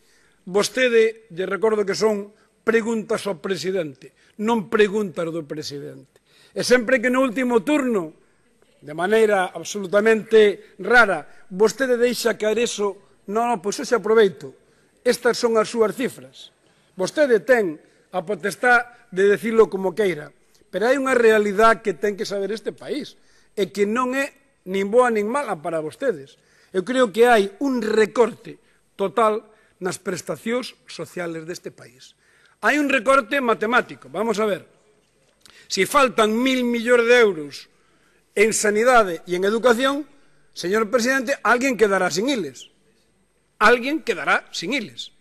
vostede, lle recordo que son preguntas ao presidente, non preguntas do presidente. E sempre que no último turno, de maneira absolutamente rara, vostede deixa caer eso, non, pois hoxe aproveito, estas son as súas cifras. Vostede ten a potestad de decirlo como queira, pero hai unha realidade que ten que saber este país, e que non é nin boa nin mala para vostedes. Eu creo que hai un recorte total nas prestacións sociales deste país. Hai un recorte matemático, vamos a ver. Se faltan 1.000 millóns de euros en sanidade e en educación, señor presidente, alguén quedará sin iles. Alguén quedará sin iles.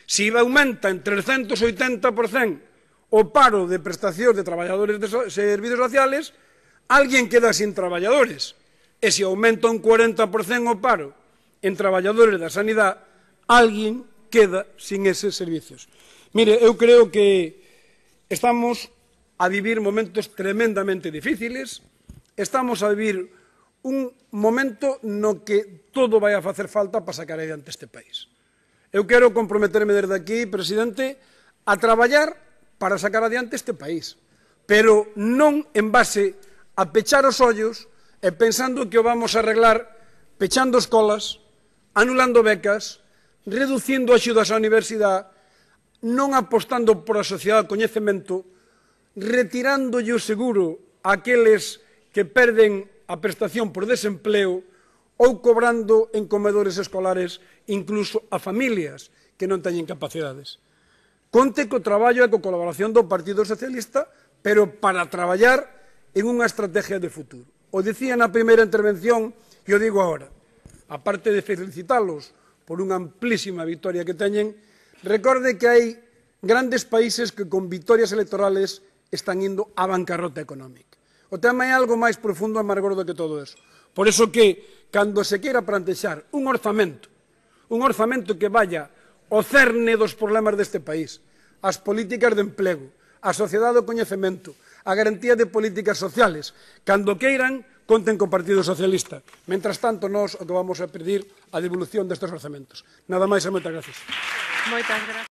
Se aumenta en 380% o paro de prestacións de traballadores de servicios sociales, alguén queda sin traballadores. E se aumenta un 40% o paro en traballadores da sanidade, alguén queda sin eses servicios. Mire, eu creo que estamos a vivir momentos tremendamente difíciles, estamos a vivir un momento no que todo vai a facer falta para sacar adiante este país. Eu quero comprometerme desde aquí, presidente, a traballar para sacar adiante este país, pero non en base a pechar os ollos e pensando que o vamos a arreglar pechando escolas, anulando becas, reducindo axudas á universidade, non apostando por a sociedade do coñecemento, retirándolle o seguro àqueles que perden a prestación por desempleo ou cobrando en comedores escolares incluso a familias que non teñen capacidades. Conte co traballo e co colaboración do Partido Socialista, pero para traballar en unha estrategia de futuro. O dicía na primeira intervención e o digo agora, aparte de felicitalos por unha amplísima victoria que teñen, recorde que hai grandes países que con vitorias electorales están indo á bancarrota económica. O tema é algo máis profundo e máis gordo que todo eso. Por eso que, cando se queira plantexar un orzamento que vaya ao cerne dos problemas deste país, as políticas de emprego, a sociedade do coñecemento, a garantía de políticas sociales, cando queiran, conten co Partido Socialista. Mentras tanto, nós o que vamos a pedir a devolución destes orzamentos. Nada máis e moitas gracias. Moitas gracias.